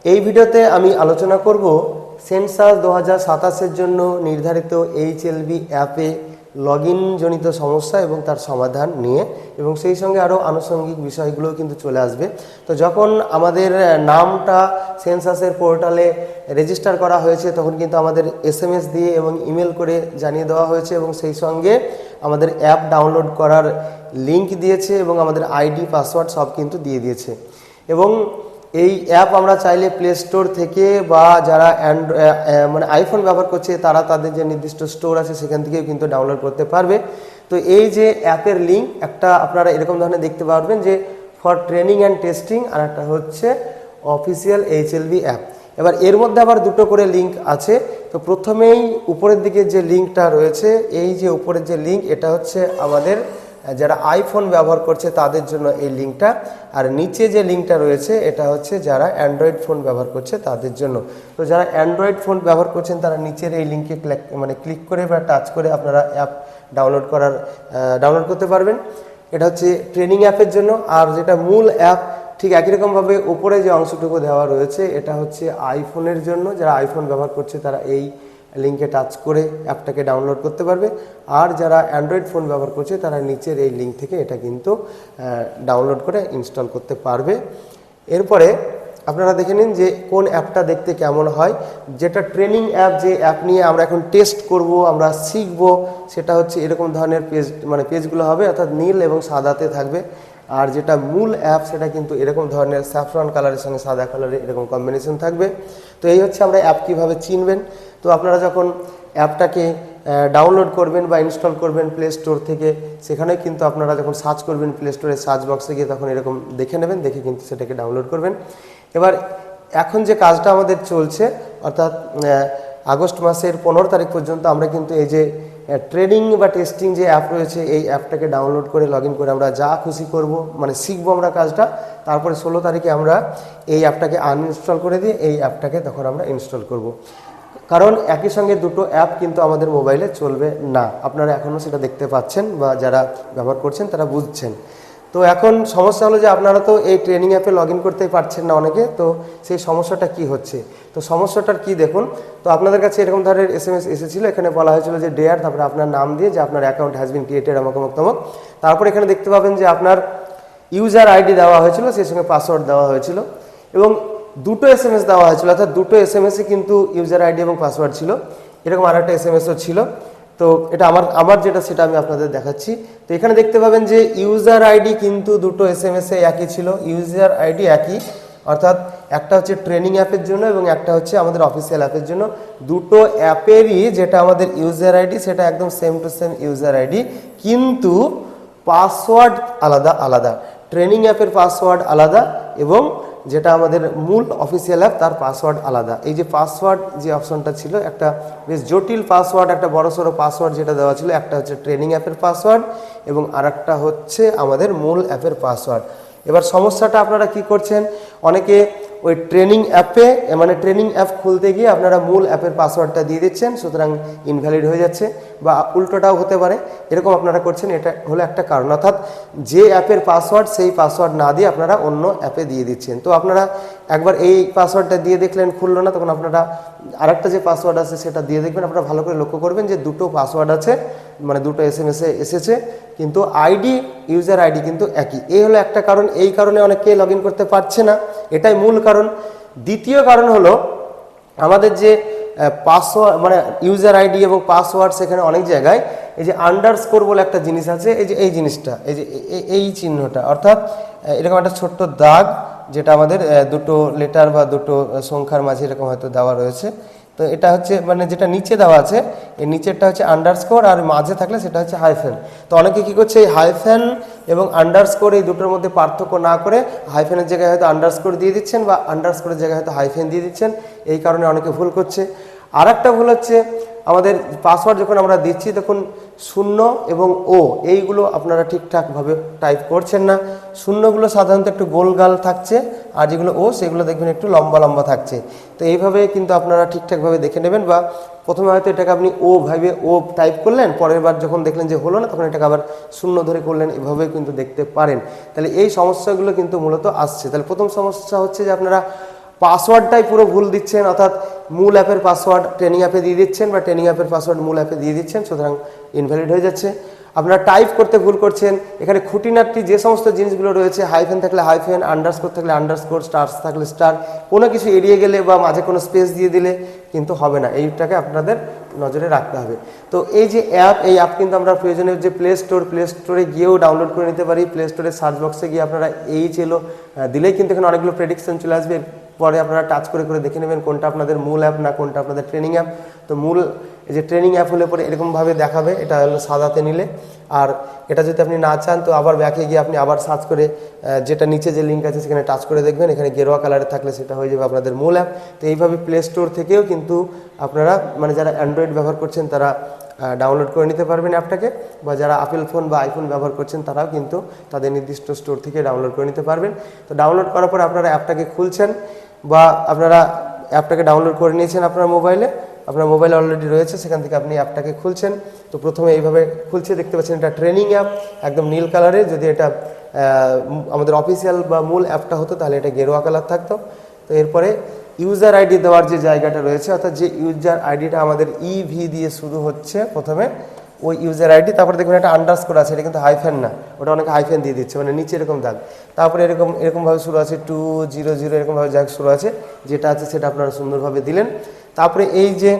এই ভিডিওতে আমি আলোচনা করব সেন্সাস 2027 জন্য নির্ধারিত HLB অ্যাপে লগইন জনিত সমস্যা এবং তার সমাধান নিয়ে, এবং সেই সঙ্গে আরও আনুষঙ্গিক বিষয়গুলো কিন্তু চলে আসবে। তো যখন আমাদের নামটা সেন্সাসের পোর্টালে রেজিস্টার করা হয়েছে তখন কিন্তু আমাদের SMS দিয়ে এবং ইমেল করে জানিয়ে দেওয়া হয়েছে, এবং সেই সঙ্গে আমাদের অ্যাপ ডাউনলোড করার লিঙ্ক দিয়েছে এবং আমাদের আইডি পাসওয়ার্ড সব কিন্তু দিয়ে দিয়েছে। এবং এই অ্যাপ আমরা চাইলে প্লে স্টোর থেকে বা যারা মানে আইফোন ব্যবহার করছে তারা তাদের যে নির্দিষ্ট স্টোর আছে সেখান থেকেও কিন্তু ডাউনলোড করতে পারবে। তো এই যে অ্যাপের লিঙ্ক একটা আপনারা এরকম ধরনের দেখতে পারবেন যে ফর ট্রেনিং অ্যান্ড টেস্টিং, আর একটা হচ্ছে অফিসিয়াল HLB অ্যাপ। এবার এর মধ্যে আবার দুটো করে লিঙ্ক আছে। তো প্রথমেই উপরের দিকে যে লিঙ্কটা রয়েছে, এই যে উপরের যে লিঙ্ক, এটা হচ্ছে আমাদের যারা আইফোন ব্যবহার করছে তাদের জন্য এই লিঙ্কটা, আর নিচে যে লিঙ্কটা রয়েছে এটা হচ্ছে যারা অ্যান্ড্রয়েড ফোন ব্যবহার করছে তাদের জন্য। তো যারা অ্যান্ড্রয়েড ফোন ব্যবহার করছেন তারা নিচের এই লিঙ্কে ক্লিক করে বা টাচ করে আপনারা অ্যাপ ডাউনলোড করতে পারবেন। এটা হচ্ছে ট্রেনিং অ্যাপের জন্য। আর যেটা মূল অ্যাপ, ঠিক একই রকমভাবে উপরে যে অংশটুকু দেওয়া রয়েছে এটা হচ্ছে আইফোনের জন্য। যারা আইফোন ব্যবহার করছে তারা এই লিঙ্কে টাচ করে অ্যাপটাকে ডাউনলোড করতে পারবে, আর যারা অ্যান্ড্রয়েড ফোন ব্যবহার করছে তারা নিচের এই লিঙ্ক থেকে এটা কিন্তু ডাউনলোড করে ইনস্টল করতে পারবে। এরপরে আপনারা দেখে নিন যে কোন অ্যাপটা দেখতে কেমন হয়। যেটা ট্রেনিং অ্যাপ, যে অ্যাপ নিয়ে আমরা এখন টেস্ট করব, আমরা শিখব, সেটা হচ্ছে এরকম ধরনের পেজগুলো হবে, অর্থাৎ নীল এবং সাদাতে থাকবে। আর যেটা মূল অ্যাপ সেটা কিন্তু এরকম ধরনের স্যাফরন কালারের সঙ্গে সাদা কালারের এরকম কম্বিনেশন থাকবে। তো এই হচ্ছে আমরা অ্যাপ কীভাবে চিনবেন। তো আপনারা যখন অ্যাপটাকে ডাউনলোড করবেন বা ইনস্টল করবেন প্লে স্টোর থেকে, সেখানে কিন্তু আপনারা যখন সার্চ করবেন প্লে স্টোরের সার্চ বক্সে গিয়ে তখন এরকম দেখে নেবেন, দেখে কিন্তু সেটাকে ডাউনলোড করবেন। এবার এখন যে কাজটা আমাদের চলছে, অর্থাৎ আগস্ট মাসের 15 তারিখ পর্যন্ত আমরা কিন্তু এই যে ট্রেনিং বা টেস্টিং যে অ্যাপ রয়েছে এই অ্যাপটাকে ডাউনলোড করে লগ ইন করে আমরা যা খুশি করব, মানে শিখবো আমরা কাজটা। তারপরে 16 তারিখে আমরা এই অ্যাপটাকে আনইনস্টল করে দিয়ে এই অ্যাপটাকে তখন আমরা ইনস্টল করব। কারণ একই সঙ্গে দুটো অ্যাপ কিন্তু আমাদের মোবাইলে চলবে না। আপনারা এখনও সেটা দেখতে পাচ্ছেন বা যারা ব্যবহার করছেন তারা বুঝছেন। তো এখন সমস্যা হলো যে আপনারা তো এই ট্রেনিং অ্যাপে লগ ইন করতেই পারছেন না অনেকে। তো সেই সমস্যাটা কি হচ্ছে, তো সমস্যাটার কি দেখুন। তো আপনাদের কাছে এরকম ধরনের SMS এসেছিলো, এখানে বলা হয়েছিল যে ডেয়ার, তারপরে আপনার নাম দিয়ে যে আপনার অ্যাকাউন্ট হ্যাজ বিন ক্রিয়েটেড অমুক অমুক তমুক। তারপর এখানে দেখতে পাবেন যে আপনার ইউজার আইডি দেওয়া হয়েছিল, সেই সঙ্গে পাসওয়ার্ড দেওয়া হয়েছিল, এবং দুটো SMS দেওয়া হয়েছিল, অর্থাৎ দুটো SMS-ই কিন্তু ইউজার আইডি এবং পাসওয়ার্ড ছিল। এরকম আর একটা SMS-ও ছিল। তো এটা আমার যেটা সেটা আমি আপনাদের দেখাচ্ছি। তো এখানে দেখতে পাবেন যে ইউজার আইডি কিন্তু দুটো SMS-এ একই ছিল, ইউজার আইডি একই, অর্থাৎ একটা হচ্ছে ট্রেনিং অ্যাপের জন্য এবং একটা হচ্ছে আমাদের অফিসিয়াল অ্যাপের জন্য। দুটো অ্যাপেরই যেটা আমাদের ইউজার আইডি সেটা একদম same to same user ID, কিন্তু পাসওয়ার্ড আলাদা আলাদা। ট্রেনিং অ্যাপের পাসওয়ার্ড আলাদা এবং যেটা আমাদের মূল অফিসিয়াল অ্যাপ তার পাসওয়ার্ড আলাদা। এই যে পাসওয়ার্ড যে অপশনটা ছিল, একটা বেশ জটিল পাসওয়ার্ড, একটা বড়সড় পাসওয়ার্ড যেটা দেওয়া ছিল, একটা হচ্ছে ট্রেনিং অ্যাপের পাসওয়ার্ড এবং আরেকটা হচ্ছে আমাদের মূল অ্যাপের পাসওয়ার্ড। এবার সমস্যাটা আপনারা কি করছেন, অনেকে ওই ট্রেনিং অ্যাপে মানে ট্রেনিং অ্যাপ খুলতে গিয়ে আপনারা মূল অ্যাপের পাসওয়ার্ডটা দিয়ে দিচ্ছেন, সুতরাং ইনভ্যালিড হয়ে যাচ্ছে, বা উল্টোটাও হতে পারে, এরকম আপনারা করছেন। এটা হলো একটা কারণ, অর্থাৎ যে অ্যাপের পাসওয়ার্ড সেই পাসওয়ার্ড না দিয়ে আপনারা অন্য অ্যাপে দিয়ে দিচ্ছেন। তো আপনারা একবার এই পাসওয়ার্ডটা দিয়ে দেখলেন খুললো না, তখন আপনারা আরেকটা যে পাসওয়ার্ড আছে সেটা দিয়ে দেখবেন। আপনারা ভালো করে লক্ষ্য করবেন যে দুটো পাসওয়ার্ড আছে, মানে দুটো SMS-এ এসেছে, কিন্তু আইডি ইউজার আইডি কিন্তু একই। এই হলো একটা কারণ, এই কারণে অনেকে লগ ইন করতে পারছে না, এটাই মূল কারণ। দ্বিতীয় কারণ হলো আমাদের যে পাসওয়ার্ড মানে ইউজার আইডি এবং পাসওয়ার্ড, সেখানে অনেক জায়গায় এই যে আন্ডারস্কোর বলে একটা জিনিস আছে, এই যে এই জিনিসটা, এই যে এই চিহ্নটা, অর্থাৎ এরকম একটা ছোট্ট দাগ যেটা আমাদের দুটো লেটার বা দুটো সংখ্যার মাঝে এরকম হয়তো দেওয়া রয়েছে। তো এটা হচ্ছে মানে যেটা নিচে দেওয়া আছে, এই নিচেরটা হচ্ছে আন্ডারস্কোর, আর মাঝে থাকলে সেটা হচ্ছে হাইফেন। তো অনেকে কী করছে, এই হাইফেন এবং আন্ডারস্কোর এই দুটোর মধ্যে পার্থক্য না করে হাইফেনের জায়গায় হয়তো আন্ডারস্কোর দিয়ে দিচ্ছেন বা আন্ডারস্কোরের জায়গায় হয়তো হাইফেন দিয়ে দিচ্ছেন। এই কারণে অনেকে ভুল করছে। আর একটা ভুল হচ্ছে, আমাদের পাসওয়ার্ড যখন আমরা দিচ্ছি তখন 0 এবং O এইগুলো আপনারা ঠিকঠাকভাবে টাইপ করছেন না। শূন্যগুলো সাধারণত একটু গোলগাল থাকছে, আর যেগুলো O সেগুলো দেখবেন একটু লম্বা লম্বা থাকছে। তো এইভাবে কিন্তু আপনারা ঠিকঠাকভাবে দেখে নেবেন, বা প্রথমে হয়তো এটাকে আপনি O টাইপ করলেন, পরের বার যখন দেখলেন যে হলো না তখন এটাকে আবার 0 ধরে করলেন, এভাবেই কিন্তু দেখতে পারেন। তাহলে এই সমস্যাগুলো কিন্তু মূলত আসছে। তাহলে প্রথম সমস্যা হচ্ছে যে আপনারা পাসওয়ার্ডটাই পুরো ভুল দিচ্ছেন, অর্থাৎ মূল অ্যাপের পাসওয়ার্ড ট্রেনিং অ্যাপে দিয়ে দিচ্ছেন বা ট্রেনিং অ্যাপের পাসওয়ার্ড মূল অ্যাপে দিয়ে দিচ্ছেন, সুতরাং ইনভ্যালিড হয়ে যাচ্ছে। আপনারা টাইপ করতে ভুল করছেন, এখানে খুঁটিনাটি যে সমস্ত জিনিসগুলো রয়েছে, হাইফেন থাকলে হাইফেন, আন্ডারস্কোর থাকলে আন্ডারস্কোর, স্টার্স থাকলে স্টার, কোনো কিছু এড়িয়ে গেলে বা মাঝে কোনো স্পেস দিয়ে দিলে কিন্তু হবে না, এইটাকে আপনাদের নজরে রাখতে হবে। তো এই যে অ্যাপ, এই অ্যাপ কিন্তু আমরা প্রয়োজনীয় যে প্লে স্টোরে গিয়েও ডাউনলোড করে নিতে পারি। প্লে স্টোরে সার্চ বক্সে গিয়ে আপনারা দিলেই কিন্তু এখানে অনেকগুলো প্রেডিকশন চলে আসবে। পরে আপনারা টাচ করে করে দেখে নেবেন কোনটা আপনাদের মূল অ্যাপ না কোনটা আপনাদের ট্রেনিং অ্যাপ। তো মূল এই যে ট্রেনিং অ্যাপ হলে পরে এরকমভাবে দেখাবে, এটা হলো সাদাতে নিলে। আর এটা যদি আপনি না চান তো আবার ব্যাকে গিয়ে আপনি আবার সার্চ করে যেটা নিচে যে লিঙ্ক আছে সেখানে টাচ করে দেখবেন, এখানে গেরুয়া কালারে থাকলে সেটা হয়ে যাবে আপনাদের মূল অ্যাপ। তো এইভাবে প্লে স্টোর থেকেও কিন্তু আপনারা মানে যারা অ্যান্ড্রয়েড ব্যবহার করছেন তারা ডাউনলোড করে নিতে পারবেন অ্যাপটাকে, বা যারা আপেল ফোন বা আইফোন ব্যবহার করছেন তারাও কিন্তু তাদের নির্দিষ্ট স্টোর থেকে ডাউনলোড করে নিতে পারবেন। তো ডাউনলোড করার পর আপনারা অ্যাপটাকে খুলছেন বা আপনারা অ্যাপটাকে ডাউনলোড করে নিয়েছেন আপনার মোবাইলে, আপনার মোবাইল অলরেডি রয়েছে, সেখান থেকে আপনি অ্যাপটাকে খুলছেন। তো প্রথমে এইভাবে খুলছে, দেখতে পাচ্ছেন এটা ট্রেনিং অ্যাপ, একদম নীল কালারে। যদি এটা আমাদের অফিসিয়াল বা মূল অ্যাপটা হতো তাহলে এটা গেরুয়া কালার থাকতো। তো এরপরে ইউজার আইডি দেওয়ার যে জায়গাটা রয়েছে, অর্থাৎ যে ইউজার আইডিটা আমাদের ইভি দিয়ে শুরু হচ্ছে প্রথমে, ওই ইউজার আইডি, তারপরে দেখবেন একটা আন্ডারস্কোর আছে, এটা কিন্তু হাইফেন না, ওটা অনেকে হাইফেন দিয়ে দিচ্ছে, মানে নিচে এরকম দাগ, তারপরে এরকমভাবে শুরু আছে 200 এরকমভাবে যাক শুরু আছে, যেটা আছে সেটা আপনারা সুন্দরভাবে দিলেন। তারপরে এই যে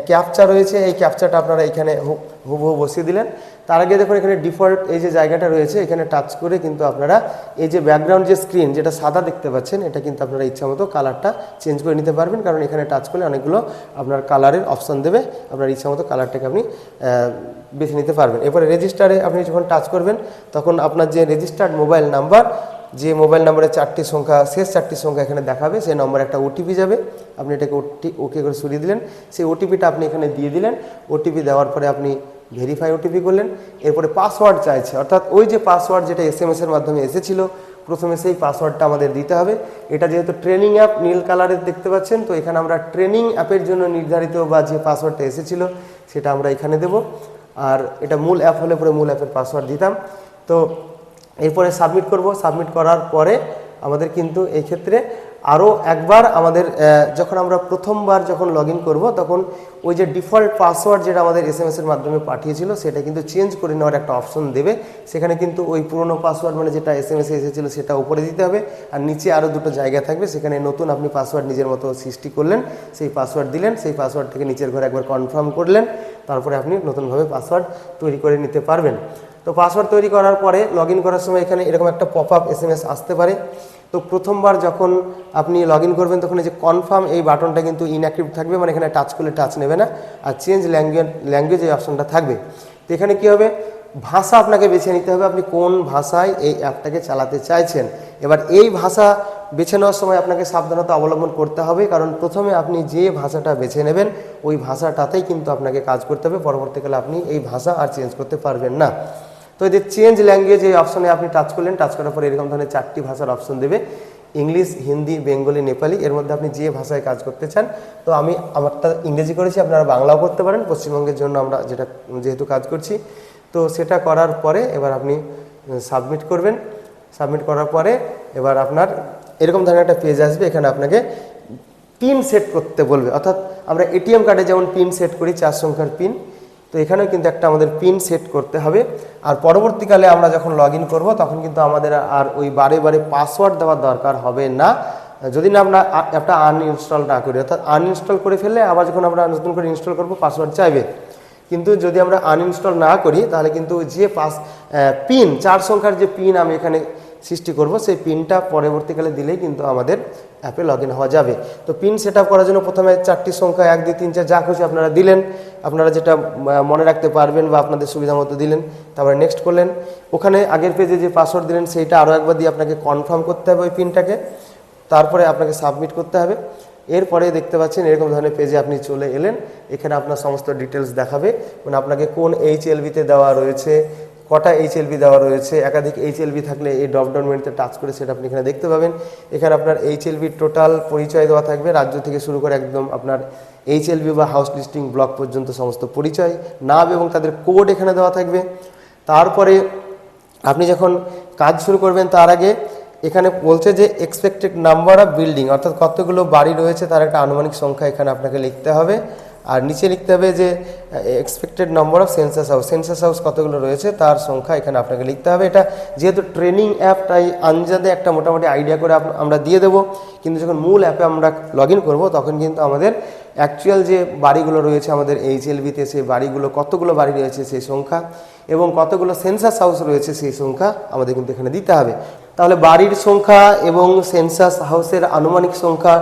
ক্যাপচা রয়েছে, এই ক্যাপচাটা আপনারা এখানে হুবহু বসিয়ে দিলেন। তার আগে দেখুন এখানে ডিফল্ট এই যে জায়গাটা রয়েছে, এখানে টাচ করে কিন্তু আপনারা এই যে ব্যাকগ্রাউন্ড যে স্ক্রিন যেটা সাদা দেখতে পাচ্ছেন, এটা কিন্তু আপনারা ইচ্ছা মতো কালারটা চেঞ্জ করে নিতে পারবেন, কারণ এখানে টাচ করলে অনেকগুলো আপনার কালারের অপশান দেবে, আপনার ইচ্ছা মতো কালারটাকে আপনি বেছে নিতে পারবেন। এরপরে রেজিস্টারে আপনি যখন টাচ করবেন তখন আপনার যে রেজিস্টার্ড মোবাইল নাম্বার, যে মোবাইল নাম্বারের শেষ চারটি সংখ্যা এখানে দেখাবে, সেই নম্বরে একটা ওটিপি যাবে, আপনি এটাকে ওকে করে সরিয়ে দিলেন। সেই ওটিপিটা আপনি এখানে দিয়ে দিলেন। ওটিপি দেওয়ার পরে আপনি ভেরিফাই ওটিপি করলেন। এরপরে পাসওয়ার্ড চাইছে, অর্থাৎ ওই যে পাসওয়ার্ড যেটা এসএমএসের মাধ্যমে এসেছিল প্রথমে, সেই পাসওয়ার্ডটা আমাদের দিতে হবে। এটা যেহেতু ট্রেনিং অ্যাপ নীল কালারের দেখতে পাচ্ছেন, তো এখানে আমরা ট্রেনিং অ্যাপের জন্য নির্ধারিত বা যে পাসওয়ার্ডটা এসেছিল সেটা আমরা এখানে দেব। আর এটা মূল অ্যাপ হলে পরে মূল অ্যাপের পাসওয়ার্ড দিতাম। তো এরপরে সাবমিট করব। সাবমিট করার পরে আমাদের কিন্তু এই ক্ষেত্রে আরও একবার আমাদের যখন আমরা প্রথমবার যখন লগ ইন করবো তখন ওই যে ডিফল্ট পাসওয়ার্ড যেটা আমাদের এসএমএসের মাধ্যমে পাঠিয়েছিল সেটা কিন্তু চেঞ্জ করে নেওয়ার একটা অপশন দেবে। সেখানে কিন্তু ওই পুরনো পাসওয়ার্ড মানে যেটা এসএমএসে এসেছিলো সেটা উপরে দিতে হবে, আর নিচে আরও দুটো জায়গা থাকবে, সেখানে নতুন আপনি পাসওয়ার্ড নিজের মতো সৃষ্টি করলেন, সেই পাসওয়ার্ড দিলেন, সেই পাসওয়ার্ড থেকে নিচের ঘরে একবার কনফার্ম করলেন, তারপরে আপনি নতুনভাবে পাসওয়ার্ড তৈরি করে নিতে পারবেন। তো পাসওয়ার্ড তৈরি করার পরে লগ ইন করার সময় এখানে এরকম একটা পপ আপ এসএমএস আসতে পারে। তো প্রথমবার যখন আপনি লগ ইন করবেন তখন এই যে কনফার্ম এই বাটনটা কিন্তু ইনঅ্যাক্টিভ থাকবে, মানে এখানে টাচ করলে টাচ নেবে না, আর চেঞ্জ ল্যাঙ্গুয়েজ এই অপশনটা থাকবে। তো এখানে কী হবে, ভাষা আপনাকে বেছে নিতে হবে, আপনি কোন ভাষায় এই অ্যাপটাকে চালাতে চাইছেন। এবার এই ভাষা বেছে নেওয়ার সময় আপনাকে সাবধানতা অবলম্বন করতে হবে, কারণ প্রথমে আপনি যে ভাষাটা বেছে নেবেন ওই ভাষাটাতেই কিন্তু আপনাকে কাজ করতে হবে, পরবর্তীকালে আপনি এই ভাষা আর চেঞ্জ করতে পারবেন না। তো এই যে চেঞ্জ ল্যাঙ্গুয়েজ এই অপশনে আপনি টাচ করলেন, টাচ করার পরে এরকম ধরনের 4টি ভাষার অপশন দেবে, ইংলিশ, হিন্দি, বেঙ্গলি, নেপালি, এর মধ্যে আপনি যে ভাষায় কাজ করতে চান। তো আমি আমারটা ইংরেজি করেছি, আপনারা বাংলাও করতে পারেন, পশ্চিমবঙ্গের জন্য আমরা যেহেতু কাজ করছি। তো সেটা করার পরে এবার আপনি সাবমিট করবেন। সাবমিট করার পরে এবার আপনার এরকম ধরনের একটা পেজ আসবে, এখানে আপনাকে পিন সেট করতে বলবে, অর্থাৎ আমরা এটিএম কার্ডে যেমন পিন সেট করি 4 সংখ্যার পিন, তো এখানেও কিন্তু একটা আমাদের পিন সেট করতে হবে। আর পরবর্তীকালে আমরা যখন লগ ইন করবো তখন কিন্তু আমাদের আর ওই বারে বারে পাসওয়ার্ড দেওয়ার দরকার হবে না, যদি না আমরা অ্যাপটা আনইনস্টল না করি। অর্থাৎ আনইনস্টল করে ফেললে আবার যখন আমরা নতুন করে ইনস্টল করবো পাসওয়ার্ড চাইবে, কিন্তু যদি আমরা আনইনস্টল না করি তাহলে কিন্তু যে পিন 4 সংখ্যার যে পিন আমি এখানে সৃষ্টি করব সেই পিনটা পরবর্তীকালে দিলেই কিন্তু আমাদের অ্যাপে লগ ইন হওয়া যাবে। তো পিন সেট আপ করার জন্য প্রথমে 4টি সংখ্যা 1, 2, 3, 4 যা খুশি আপনারা দিলেন, আপনারা যেটা মনে রাখতে পারবেন বা আপনাদের সুবিধা মতো দিলেন, তারপরে নেক্সট করলেন। ওখানে আগের পেজে যে পাসওয়ার্ড দিলেন সেইটা আরও একবার দিয়ে আপনাকে কনফার্ম করতে হবে ওই পিনটাকে, তারপরে আপনাকে সাবমিট করতে হবে। এরপরে দেখতে পাচ্ছেন এরকম ধরনের পেজে আপনি চলে এলেন, এখানে আপনার সমস্ত ডিটেলস দেখাবে, মানে আপনাকে কোন HLB-তে দেওয়া রয়েছে, কটা HLB দেওয়া রয়েছে, একাধিক HLB থাকলে এই ড্রপডাউন মেনুতে টাচ করে সেটা আপনি এখানে দেখতে পাবেন। এখানে আপনার HLB টোটাল পরিচয় দেওয়া থাকবে, রাজ্য থেকে শুরু করে একদম আপনার HLB বা হাউস লিস্টিং ব্লক পর্যন্ত সমস্ত পরিচয়, নাম এবং তাদের কোড এখানে দেওয়া থাকবে। তারপরে আপনি যখন কাজ শুরু করবেন তার আগে এখানে বলছে যে এক্সপেক্টেড নাম্বার অফ বিল্ডিং, অর্থাৎ কতগুলো বাড়ি রয়েছে তার একটা আনুমানিক সংখ্যা এখানে আপনাকে লিখতে হবে। আর নিচে লিখতে হবে যে expected number of census house কতগুলো রয়েছে তার সংখ্যা এখানে আপনাকে লিখতে হবে। এটা যেহেতু ট্রেনিং অ্যাপ, তাই আনজাদে একটা মোটামুটি আইডিয়া করে আমরা দিয়ে দেবো, কিন্তু যখন মূল অ্যাপে আমরা লগ ইন করবো তখন কিন্তু আমাদের অ্যাকচুয়াল যে বাড়িগুলো রয়েছে আমাদের এইচএলবিতে, সেই বাড়িগুলো কতগুলো বাড়ি রয়েছে সেই সংখ্যা এবং কতগুলো সেন্সাস হাউস রয়েছে সেই সংখ্যা আমাদের কিন্তু এখানে দিতে হবে। তাহলে বাড়ির সংখ্যা এবং সেন্সাস হাউসের আনুমানিক সংখ্যা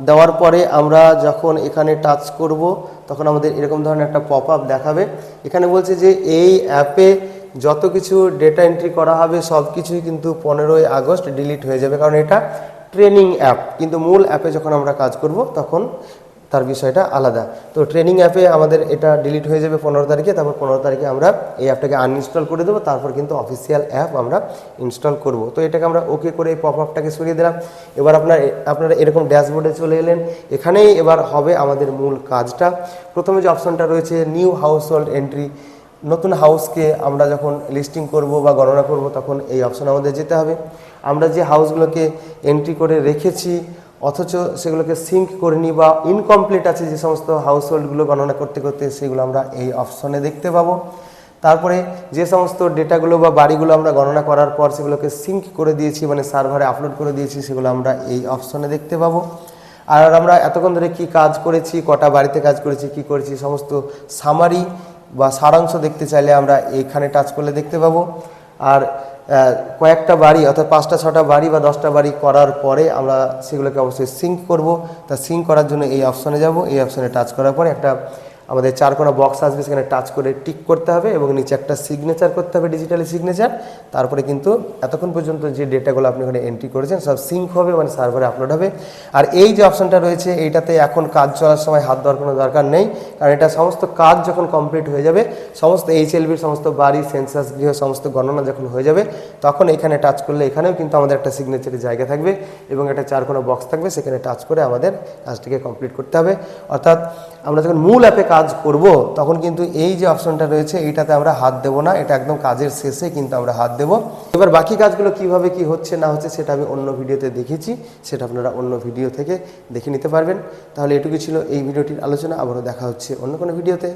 দেওয়ার পরে আমরা যখন এখানে টাচ করব তখন আমাদের এরকম ধরনের একটা পপ আপ দেখাবে। এখানে বলছে যে এই অ্যাপে যত কিছু ডেটা এন্ট্রি করা হবে সব কিছুই কিন্তু 15ই আগস্ট ডিলিট হয়ে যাবে, কারণ এটা ট্রেনিং অ্যাপ। কিন্তু মূল অ্যাপে যখন আমরা কাজ করব তখন তার বিষয়টা আলাদা। তো ট্রেনিং অ্যাপে আমাদের এটা ডিলিট হয়ে যাবে 15 তারিখে, তারপর 15 তারিখে আমরা এই অ্যাপটাকে আনইনস্টল করে দেবো, তারপর কিন্তু অফিসিয়াল অ্যাপ আমরা ইনস্টল করব। তো এটাকে আমরা ওকে করে এই পপ আপটাকে সরিয়ে দিলাম। এবার আপনারা এরকম ড্যাশবোর্ডে চলে এলেন। এখানেই এবার হবে আমাদের মূল কাজটা। প্রথমে যে অপশনটা রয়েছে নিউ হাউস হোল্ড এন্ট্রি, নতুন হাউসকে আমরা যখন লিস্টিং করব বা গণনা করব তখন এই অপশন আমাদের যেতে হবে। আমরা যে হাউসগুলোকে এন্ট্রি করে রেখেছি অথচ সেগুলোকে সিঙ্ক করিনি বা ইনকমপ্লিট আছে যে সমস্ত হাউস হোল্ডগুলো গণনা করতে করতে, সেগুলো আমরা এই অপশনে দেখতে পাবো। তারপরে যে সমস্ত ডেটাগুলো বা বাড়িগুলো আমরা গণনা করার পর সেগুলোকে সিঙ্ক করে দিয়েছি, মানে সার্ভারে আপলোড করে দিয়েছি, সেগুলো আমরা এই অপশনে দেখতে পাবো। আর আমরা এতক্ষণ ধরে কি কাজ করেছি, কটা বাড়িতে কাজ করেছি, কি করেছি, সমস্ত সামারি বা সারাংশ দেখতে চাইলে আমরা এইখানে টাচ করলে দেখতে পাবো। আর কয়েকটা বাড়ি অর্থাৎ 5টা 6টা বাড়ি বা 10টা বাড়ি করার পরে আমরা সেগুলোকে অবশ্যই সিঙ্ক করব। তা সিঙ্ক করার জন্য এই অপশনে যাব। এই অপশনে টাচ করার পরে একটা আমাদের 4 কোণা বক্স আসবে, সেখানে টাচ করে টিক করতে হবে এবং নিচে একটা সিগনেচার করতে হবে, ডিজিটালি সিগনেচার। তারপরে কিন্তু এতক্ষণ পর্যন্ত যে ডেটাগুলো আপনি ওখানে এন্ট্রি করেছেন সব সিঙ্ক হবে, মানে সার্ভারে আপলোড হবে। আর এই যে অপশনটা রয়েছে এইটাতে এখন কাজ চলার সময় হাত দেওয়ার কোনো দরকার নেই, কারণ এটা সমস্ত কাজ যখন কমপ্লিট হয়ে যাবে, সমস্ত এইচএলবির সমস্ত বাড়ি, সেন্সাস গৃহ সমস্ত গণনা যখন হয়ে যাবে তখন এখানে টাচ করলে এখানেও কিন্তু আমাদের একটা সিগনেচারের জায়গা থাকবে এবং একটা 4 কোণা বক্স থাকবে, সেখানে টাচ করে আমাদের কাজটিকে কমপ্লিট করতে হবে। অর্থাৎ আমরা যখন মূল অ্যাপে কাজ করব তখন কিন্তু এই যে অপশনটা রয়েছে এইটাতে আমরা হাত দেব না, এটা একদম কাজের শেষে কিন্তু আমরা হাত দেব। এবার বাকি কাজগুলো কিভাবে কি হচ্ছে না হচ্ছে সেটা আমি অন্য ভিডিওতে দেখেছি, সেটা আপনারা অন্য ভিডিও থেকে দেখে নিতে পারবেন। তাহলে এটুকু ছিল এই ভিডিওটির আলোচনা। আবারও দেখা হচ্ছে অন্য কোনো ভিডিওতে।